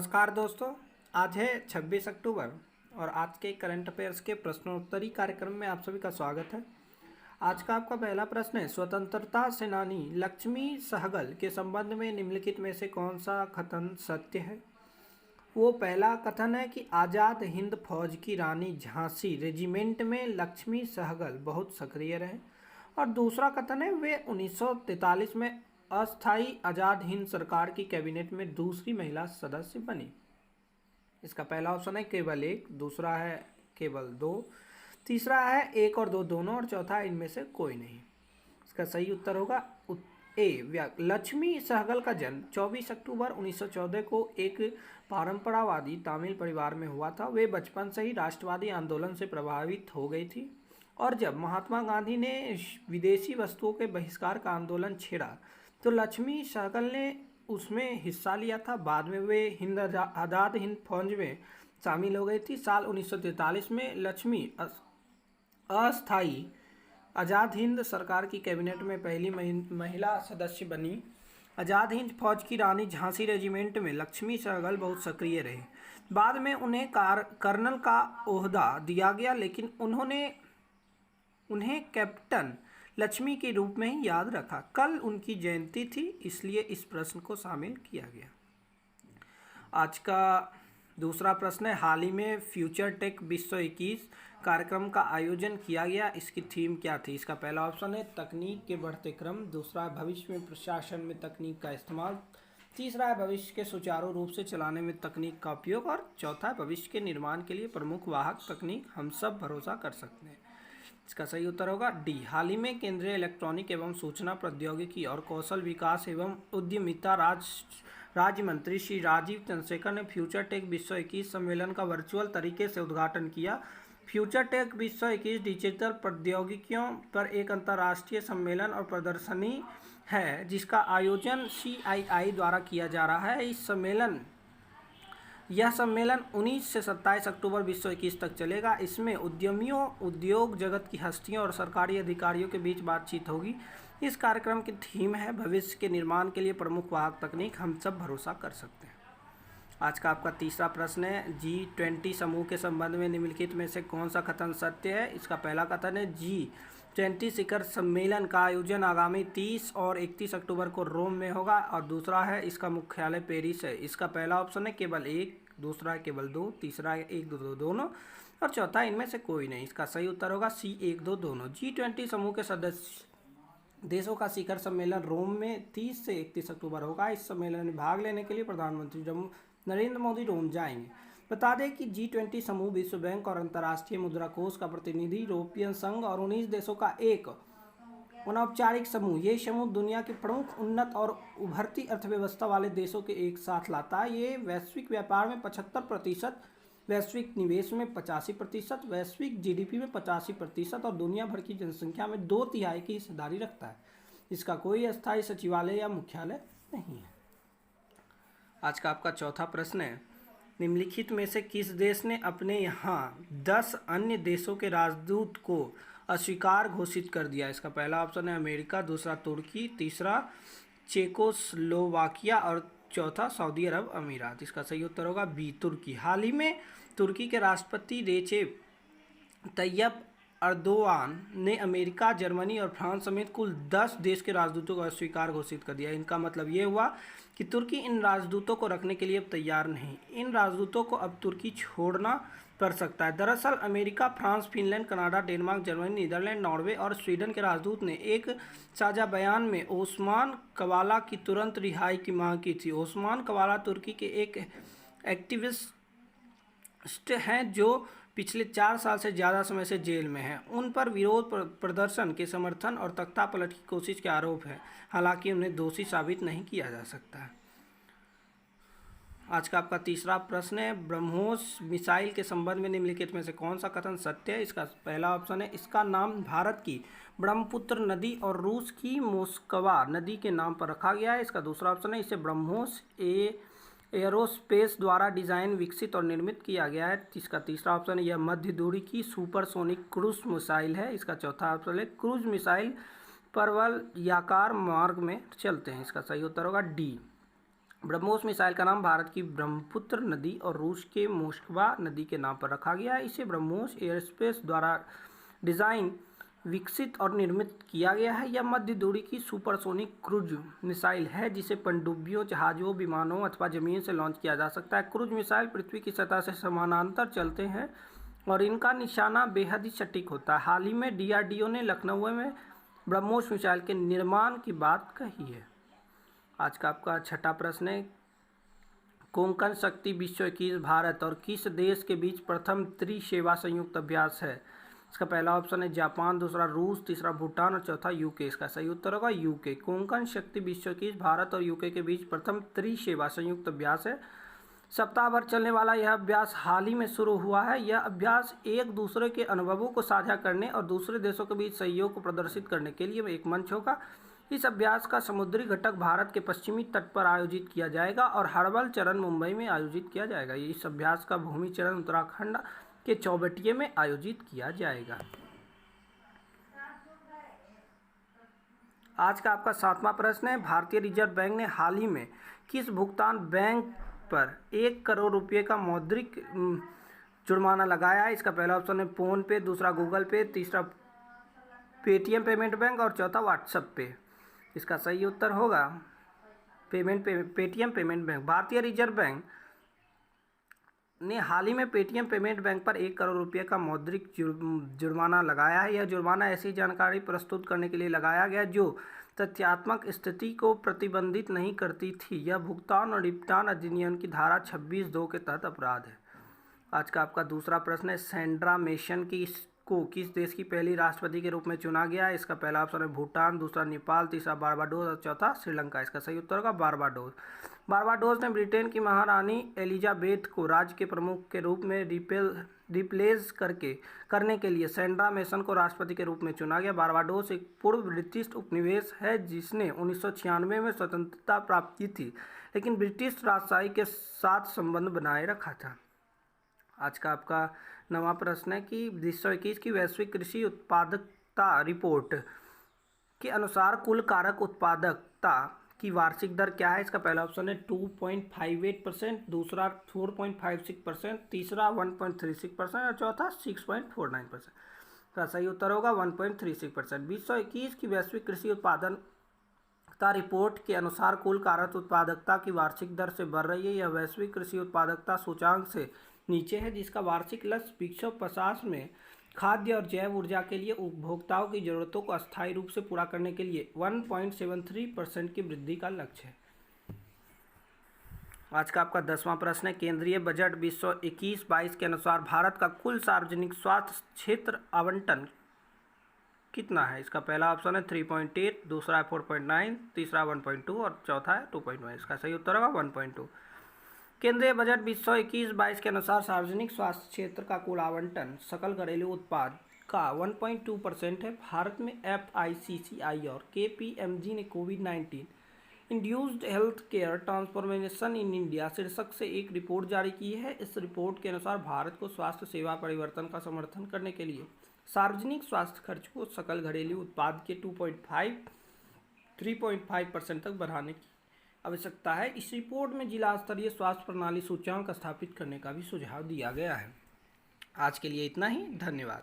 नमस्कार दोस्तों। आज है 26 अक्टूबर और आज के करंट अफेयर्स के प्रश्नोत्तरी कार्यक्रम में आप सभी का स्वागत है। आज का आपका पहला प्रश्न है, स्वतंत्रता सेनानी लक्ष्मी सहगल के संबंध में निम्नलिखित में से कौन सा कथन सत्य है। वो पहला कथन है कि आज़ाद हिंद फौज की रानी झांसी रेजिमेंट में लक्ष्मी सहगल बहुत सक्रिय रहे, और दूसरा कथन है वे 1943 में अस्थायी आज़ाद हिंद सरकार की कैबिनेट में दूसरी महिला सदस्य बनी। इसका पहला ऑप्शन है केवल एक, दूसरा है केवल दो, तीसरा है एक और दो दोनों, और चौथा है इनमें से कोई नहीं। इसका सही उत्तर होगा ए। लक्ष्मी सहगल का जन्म 24 अक्टूबर 1914 को एक परंपरावादी तमिल परिवार में हुआ था। वे बचपन से ही राष्ट्रवादी आंदोलन से प्रभावित हो गई थी, और जब महात्मा गांधी ने विदेशी वस्तुओं के बहिष्कार का आंदोलन छेड़ा तो लक्ष्मी सहगल ने उसमें हिस्सा लिया था। बाद में वे आज़ाद हिंद फौज में शामिल हो गई थी। साल 1943 में लक्ष्मी अस्थायी आज़ाद हिंद सरकार की कैबिनेट में पहली महिला सदस्य बनी। आज़ाद हिंद फौज की रानी झांसी रेजिमेंट में लक्ष्मी सहगल बहुत सक्रिय रहे। बाद में उन्हें कर्नल का ओहदा दिया गया, लेकिन उन्हें कैप्टन लक्ष्मी के रूप में ही याद रखा। कल उनकी जयंती थी, इसलिए इस प्रश्न को शामिल किया गया। आज का दूसरा प्रश्न है, हाल ही में फ्यूचर टेक विश्व 21 कार्यक्रम का आयोजन किया गया। इसकी थीम क्या थी। इसका पहला ऑप्शन है तकनीक के बढ़ते क्रम, दूसरा है भविष्य में प्रशासन में तकनीक का इस्तेमाल, तीसरा है भविष्य के सुचारू रूप से चलाने में तकनीक का उपयोग, और चौथा है भविष्य के निर्माण के लिए प्रमुख वाहक तकनीक हम सब भरोसा कर सकते हैं। इसका सही उत्तर होगा डी। हाल ही में केंद्रीय इलेक्ट्रॉनिक एवं सूचना प्रौद्योगिकी और कौशल विकास एवं उद्यमिता राज्य मंत्री श्री राजीव चंद्रशेखर ने फ्यूचर टेक विश्व 21 सम्मेलन का वर्चुअल तरीके से उद्घाटन किया। फ्यूचर टेक विश्व 21 डिजिटल प्रौद्योगिकियों पर एक अंतर्राष्ट्रीय सम्मेलन और प्रदर्शनी है, जिसका आयोजन CII द्वारा किया जा रहा है। यह सम्मेलन 19 से 27 अक्टूबर विश्व 21 तक चलेगा। इसमें उद्यमियों, उद्योग जगत की हस्तियों और सरकारी अधिकारियों के बीच बातचीत होगी। इस कार्यक्रम की थीम है भविष्य के निर्माण के लिए प्रमुख वाहक तकनीक हम सब भरोसा कर सकते हैं। आज का आपका तीसरा प्रश्न है, G20 समूह के संबंध में निम्नलिखित में से कौन सा कथन सत्य है। इसका पहला कथन है G20 शिखर सम्मेलन का आयोजन आगामी 30 और 31 अक्टूबर को रोम में होगा, और दूसरा है इसका मुख्यालय पेरिस है। इसका पहला ऑप्शन है केवल एक, दूसरा है केवल दो, तीसरा है एक दो दोनों, और चौथा इनमें से कोई नहीं। इसका सही उत्तर होगा C एक दो दोनों। G20 समूह के सदस्य देशों का शिखर सम्मेलन रोम में 30 से 31 अक्टूबर होगा। इस सम्मेलन में भाग लेने के लिए प्रधानमंत्री नरेंद्र मोदी रोम जाएंगे। बता दें कि G20 समूह विश्व बैंक और अंतर्राष्ट्रीय मुद्रा कोष का प्रतिनिधि, यूरोपियन संघ और 19 देशों का एक अनौपचारिक समूह। ये समूह दुनिया के प्रमुख उन्नत और उभरती अर्थव्यवस्था वाले देशों के एक साथ लाता है। ये वैश्विक व्यापार में 75%, वैश्विक निवेश में 85%, वैश्विक GDP में 85% और दुनिया भर की जनसंख्या में 2/3 की हिस्सेदारी रखता है। इसका कोई अस्थायी सचिवालय या मुख्यालय नहीं है। आज का आपका चौथा प्रश्न है, निम्नलिखित में से किस देश ने अपने यहाँ 10 अन्य देशों के राजदूत को अस्वीकार घोषित कर दिया। इसका पहला ऑप्शन है अमेरिका, दूसरा तुर्की, तीसरा चेकोस्लोवाकिया और चौथा सऊदी अरब अमीरात। इसका सही उत्तर होगा बी, तुर्की। हाल ही में तुर्की के राष्ट्रपति रेचेप तैयब अर्दोआन ने अमेरिका, जर्मनी और फ्रांस समेत कुल 10 देश के राजदूतों को अस्वीकार घोषित कर दिया। इनका मतलब ये हुआ कि तुर्की इन राजदूतों को रखने के लिए अब तैयार नहीं। इन राजदूतों को अब तुर्की छोड़ना पड़ सकता है। दरअसल America, France, Finland, Canada, Denmark, Germany, Netherland, Norway और स्वीडन के राजदूत ने एक साझा बयान में ओस्मान कवाला की तुरंत रिहाई की मांग की थी। ओस्मान कवाला तुर्की के एक एक्टिविस्ट हैं जो पिछले 4 साल से ज़्यादा समय से जेल में हैं। उन पर विरोध प्रदर्शन के समर्थन और तख्तापलट की कोशिश के आरोप है, हालांकि उन्हें दोषी साबित नहीं किया जा सकता है। आज का आपका तीसरा प्रश्न है, ब्रह्मोस मिसाइल के संबंध में निम्नलिखित में से कौन सा कथन सत्य है। इसका पहला ऑप्शन है इसका नाम भारत की ब्रह्मपुत्र नदी और रूस की मोस्कवा नदी के नाम पर रखा गया है। इसका दूसरा ऑप्शन है इसे ब्रह्मोस एयरोस्पेस द्वारा डिज़ाइन, विकसित और निर्मित किया गया है। इसका तीसरा ऑप्शन है यह मध्य दूरी की सुपरसोनिक क्रूज मिसाइल है। इसका चौथा ऑप्शन है क्रूज मिसाइल परवलयाकार मार्ग में चलते हैं। इसका सही उत्तर होगा डी। ब्रह्मोस मिसाइल का नाम भारत की ब्रह्मपुत्र नदी और रूस के मोस्कवा नदी के नाम पर रखा गया है। इसे ब्रह्मोस एयरस्पेस द्वारा डिज़ाइन, विकसित और निर्मित किया गया है। यह मध्य दूरी की सुपरसोनिक क्रूज मिसाइल है जिसे पनडुब्बियों, जहाज़ों, विमानों अथवा ज़मीन से लॉन्च किया जा सकता है। क्रूज मिसाइल पृथ्वी की सतह से समानांतर चलते हैं और इनका निशाना बेहद ही सटीक होता है। हाल ही में DRDO ने लखनऊ में ब्रह्मोस मिसाइल के निर्माण की बात कही है। आज का आपका छठा प्रश्न है, कोंकण शक्ति विश्व 21 भारत और किस देश के बीच प्रथम त्रिसेवा संयुक्त अभ्यास है? इसका पहला ऑप्शन है जापान, दूसरा रूस, तीसरा भूटान और चौथा यूके। इसका सही उत्तर होगा यूके। कोंकण शक्ति विश्व 21 भारत और यूके के बीच प्रथम त्रिसेवा संयुक्त अभ्यास है। सप्ताह भर चलने वाला यह अभ्यास हाल ही में शुरू हुआ है। यह अभ्यास एक दूसरे के अनुभवों को साझा करने और दूसरे देशों के बीच सहयोग को प्रदर्शित करने के लिए एक मंच होगा। इस अभ्यास का समुद्री घटक भारत के पश्चिमी तट पर आयोजित किया जाएगा और हर्बल चरण मुंबई में आयोजित किया जाएगा। इस अभ्यास का भूमि चरण उत्तराखंड के चौबटिया में आयोजित किया जाएगा। आज का आपका सातवां प्रश्न है, भारतीय रिजर्व बैंक ने हाल ही में किस भुगतान बैंक पर 1 करोड़ रुपये का मौद्रिक जुर्माना लगाया है? इसका पहला ऑप्शन है फोन पे, दूसरा गूगल पे, तीसरा पेटीएम पेमेंट बैंक और चौथा व्हाट्सएप पे। इसका सही उत्तर होगा पेटीएम पेमेंट बैंक। भारतीय रिजर्व बैंक ने हाल ही में पेटीएम पेमेंट बैंक पर 1 करोड़ रुपये का मौद्रिक जुर्माना लगाया है। यह जुर्माना ऐसी जानकारी प्रस्तुत करने के लिए लगाया गया जो तथ्यात्मक स्थिति को प्रतिबंधित नहीं करती थी। यह भुगतान और निपटान अधिनियम की धारा 26(2) के तहत अपराध है। आज का आपका दूसरा प्रश्न है, सेंड्रा मेसन को किस देश की पहली राष्ट्रपति के रूप में चुना गया है? इसका पहला ऑप्शन है भूटान, दूसरा नेपाल, तीसरा बारबाडोस और चौथा श्रीलंका। इसका सही उत्तर होगा बारबाडोस। बारबाडोस ने ब्रिटेन की महारानी एलिजाबेथ को राज्य के प्रमुख के रूप में रिप्लेस करने के लिए सेंड्रा मेसन को राष्ट्रपति के रूप में चुना गया। बारबाडोस एक पूर्व ब्रिटिश उपनिवेश है जिसने 1996 में स्वतंत्रता प्राप्त की थी, लेकिन ब्रिटिश राजशाही के साथ संबंध बनाए रखा था। आज का आपका नवा प्रश्न है कि विश्व 21 की वैश्विक कृषि उत्पादकता रिपोर्ट के अनुसार कुल कारक उत्पादकता की वार्षिक दर क्या है? इसका पहला ऑप्शन है 2.58%, दूसरा 4.56%, तीसरा 1.36% और चौथा 6.49%। का सही उत्तर होगा 1.36%। विश्व 21 की वैश्विक कृषि उत्पादकता रिपोर्ट के अनुसार कुल कारक उत्पादकता की वार्षिक दर से बढ़ रही है। यह वैश्विक कृषि उत्पादकता सूचांक से नीचे है, जिसका वार्षिक लक्ष्य 2050 में खाद्य और जैव ऊर्जा के लिए उपभोक्ताओं की जरूरतों को अस्थायी रूप से पूरा करने के लिए 1.73% की वृद्धि का लक्ष्य है। आज का आपका 10वां प्रश्न है, केंद्रीय बजट विश्व 21-22 के अनुसार भारत का कुल सार्वजनिक स्वास्थ्य क्षेत्र आवंटन कितना है? इसका पहला ऑप्शन है 3.8, दूसरा है 4.9, तीसरा 1.2 और चौथा है 2.1। इसका सही उत्तर होगा 1.2। केंद्रीय बजट विश्व 21-22 के अनुसार सार्वजनिक स्वास्थ्य क्षेत्र का कुल आवंटन सकल घरेलू उत्पाद का 1.2% है। भारत में FICCI और KPMG ने कोविड-19 induced health care transformation in India शीर्षक से एक रिपोर्ट जारी की है। इस रिपोर्ट के अनुसार भारत को स्वास्थ्य सेवा परिवर्तन का समर्थन करने के लिए सार्वजनिक स्वास्थ्य खर्च को सकल घरेलू उत्पाद के 3.5% तक बढ़ाने की आवश्यकता है। इस रिपोर्ट में जिला स्तरीय स्वास्थ्य प्रणाली सूचकांक स्थापित करने का भी सुझाव दिया गया है। आज के लिए इतना ही, धन्यवाद।